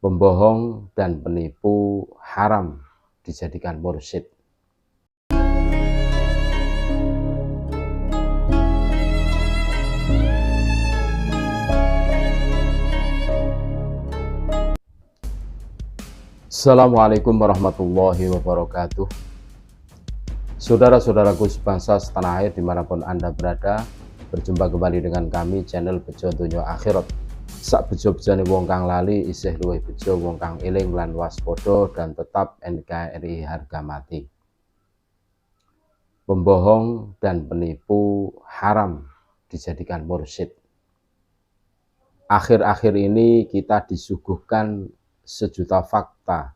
Pembohong dan penipu haram dijadikan mursyid. Assalamualaikum warahmatullahi wabarakatuh. Saudara-saudaraku sebangsa setanah air dimanapun Anda berada, berjumpa kembali dengan kami channel Bejo Donya Akhirat. Sak bejo-bejane wong kang lali isih luwih bejo wong kang eling lan waspada dan tetap NKRI harga mati. Pembohong dan penipu haram dijadikan mursyid. Akhir-akhir ini kita disuguhkan sejuta fakta,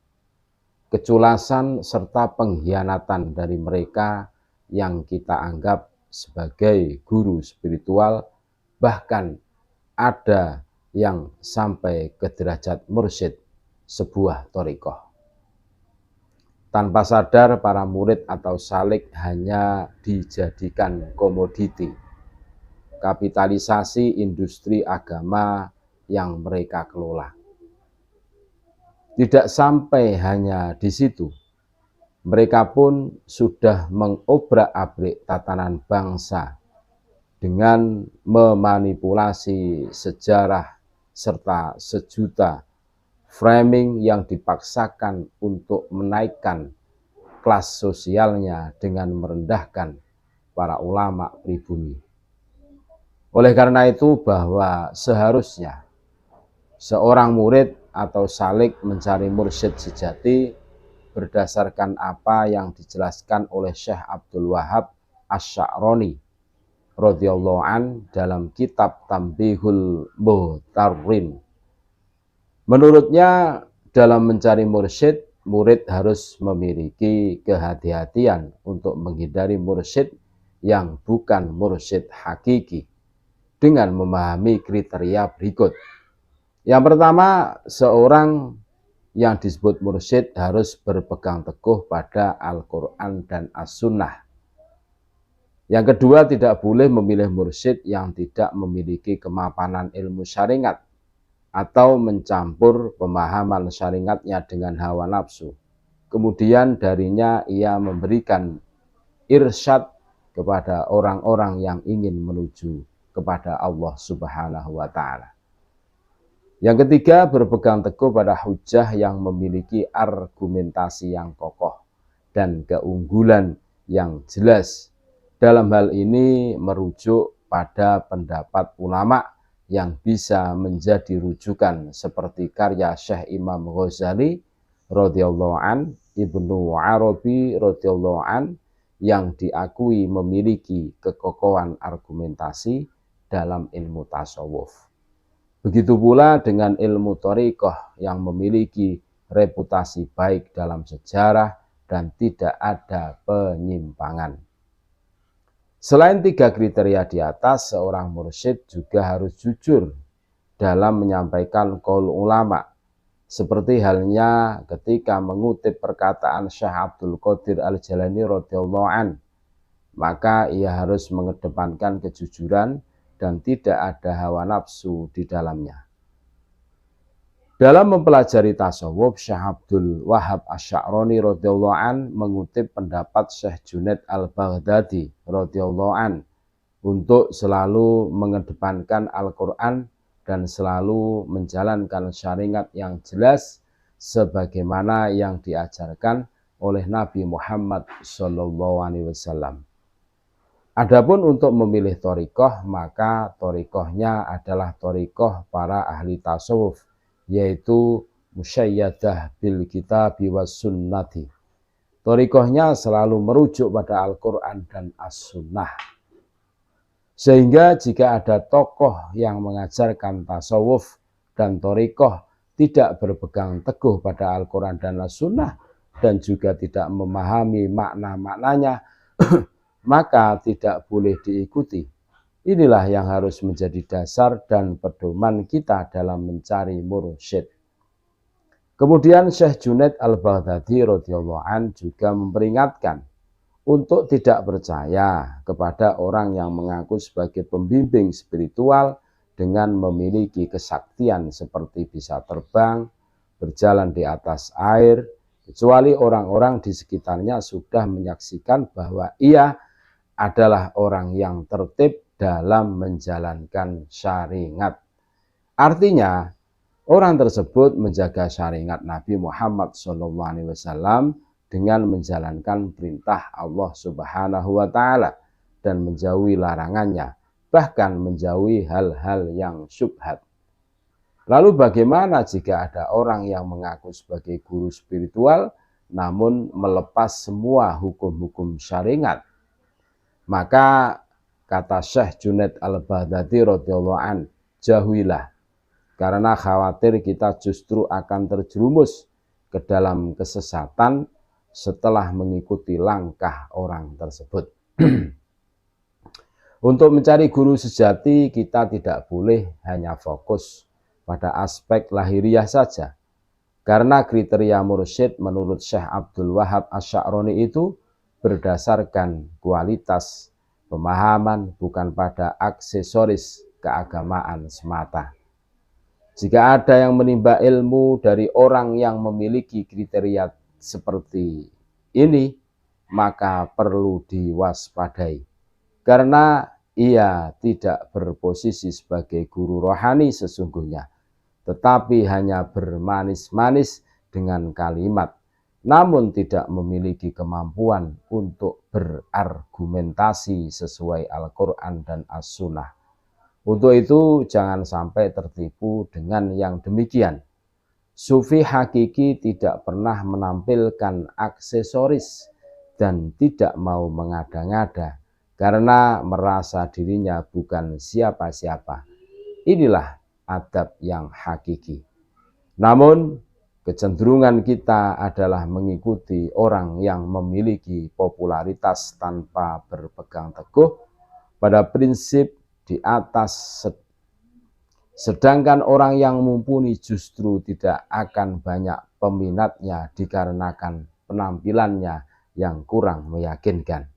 keculasan serta pengkhianatan dari mereka yang kita anggap sebagai guru spiritual, bahkan ada yang sampai ke derajat mursyid sebuah thariqah. Tanpa sadar para murid atau salik hanya dijadikan komoditi, kapitalisasi industri agama yang mereka kelola. Tidak sampai hanya di situ, mereka pun sudah mengobrak-abrik tatanan bangsa dengan memanipulasi sejarah serta sejuta framing yang dipaksakan untuk menaikkan kelas sosialnya dengan merendahkan para ulama pribumi. Oleh karena itu bahwa seharusnya seorang murid atau salik mencari mursyid sejati berdasarkan apa yang dijelaskan oleh Syekh Abdul Wahab Asy-Sya'rani radhiyallahu an dalam kitab Tanbihul Muhtarrin. Menurutnya dalam mencari mursyid, murid harus memiliki kehati-hatian untuk menghindari mursyid yang bukan mursyid hakiki dengan memahami kriteria berikut. Yang pertama, seorang yang disebut mursyid harus berpegang teguh pada Al-Quran dan As-Sunnah. Yang kedua, tidak boleh memilih mursyid yang tidak memiliki kemapanan ilmu syariat atau mencampur pemahaman syariatnya dengan hawa nafsu. Kemudian darinya ia memberikan irsyad kepada orang-orang yang ingin menuju kepada Allah Subhanahu wa Ta'ala. Yang ketiga, berpegang teguh pada hujah yang memiliki argumentasi yang kokoh dan keunggulan yang jelas. Dalam hal ini merujuk pada pendapat ulama yang bisa menjadi rujukan seperti karya Syekh Imam Ghazali radhiyallahu an, Ibnu Arabi radhiyallahu an yang diakui memiliki kekokohan argumentasi dalam ilmu tasawuf. Begitu pula dengan ilmu thariqah yang memiliki reputasi baik dalam sejarah dan tidak ada penyimpangan. Selain tiga kriteria di atas, seorang mursyid juga harus jujur dalam menyampaikan qaul ulama. Seperti halnya ketika mengutip perkataan Syekh Abdul Qadir Al-Jilani radhiyallahu an, maka ia harus mengedepankan kejujuran dan tidak ada hawa nafsu di dalamnya. Dalam mempelajari tasawuf, Syekh Abdul Wahab Asy-Sya'rani radhiyallahu an mengutip pendapat Syekh Junaid Al-Baghdadi radhiyallahu an untuk selalu mengedepankan Al-Quran dan selalu menjalankan syariat yang jelas sebagaimana yang diajarkan oleh Nabi Muhammad SAW. Adapun untuk memilih thariqah, maka thariqahnya adalah thariqah para ahli tasawuf, yaitu musyayyadah bil kitabi was sunnati. Thariqahnya selalu merujuk pada Al-Quran dan As-Sunnah. Sehingga jika ada tokoh yang mengajarkan tasawuf dan thariqah tidak berpegang teguh pada Al-Quran dan As-Sunnah dan juga tidak memahami makna-maknanya, maka tidak boleh diikuti. Inilah yang harus menjadi dasar dan pedoman kita dalam mencari mursyid. Kemudian Syekh Junaid Al-Baghdadi radhiyallahu an juga memperingatkan untuk tidak percaya kepada orang yang mengaku sebagai pembimbing spiritual dengan memiliki kesaktian seperti bisa terbang, berjalan di atas air, kecuali orang-orang di sekitarnya sudah menyaksikan bahwa ia adalah orang yang tertib dalam menjalankan syariat. Artinya, orang tersebut menjaga syariat Nabi Muhammad SAW dengan menjalankan perintah Allah Subhanahu wa Ta'ala dan menjauhi larangannya, bahkan menjauhi hal-hal yang syubhat. Lalu bagaimana jika ada orang yang mengaku sebagai guru spiritual namun melepas semua hukum-hukum syariat? Maka kata Syekh Junaid Al-Baghdadi radhiyallahu an, jauhilah, karena khawatir kita justru akan terjerumus ke dalam kesesatan setelah mengikuti langkah orang tersebut. Untuk mencari guru sejati, kita tidak boleh hanya fokus pada aspek lahiriah saja. Karena kriteria mursyid menurut Syekh Abdul Wahab Asy-Sya'rani itu berdasarkan kualitas pemahaman, bukan pada aksesoris keagamaan semata. Jika ada yang menimba ilmu dari orang yang memiliki kriteria seperti ini, maka perlu diwaspadai. Karena ia tidak berposisi sebagai guru rohani sesungguhnya, tetapi hanya bermanis-manis dengan kalimat, namun tidak memiliki kemampuan untuk berargumentasi sesuai Al-Quran dan As-Sunnah. Untuk itu jangan sampai tertipu dengan yang demikian. Sufi hakiki tidak pernah menampilkan aksesoris dan tidak mau mengada-ngada karena merasa dirinya bukan siapa-siapa. Inilah adab yang hakiki. Namun kecenderungan kita adalah mengikuti orang yang memiliki popularitas tanpa berpegang teguh pada prinsip di atas, sedangkan orang yang mumpuni justru tidak akan banyak peminatnya dikarenakan penampilannya yang kurang meyakinkan.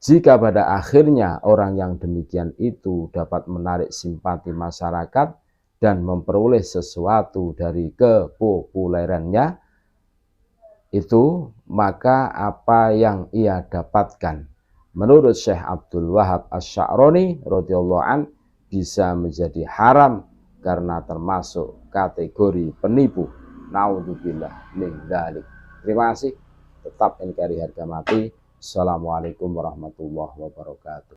Jika pada akhirnya orang yang demikian itu dapat menarik simpati masyarakat dan memperoleh sesuatu dari kepopulerannya itu, maka apa yang ia dapatkan menurut Syekh Abdul Wahab Asy-Sya'rani radhiyallahu an bisa menjadi haram karena termasuk kategori penipu. Naudzubillah min dzalik. Terima kasih. Tetap NKRI harga mati. Assalamualaikum warahmatullahi wabarakatuh.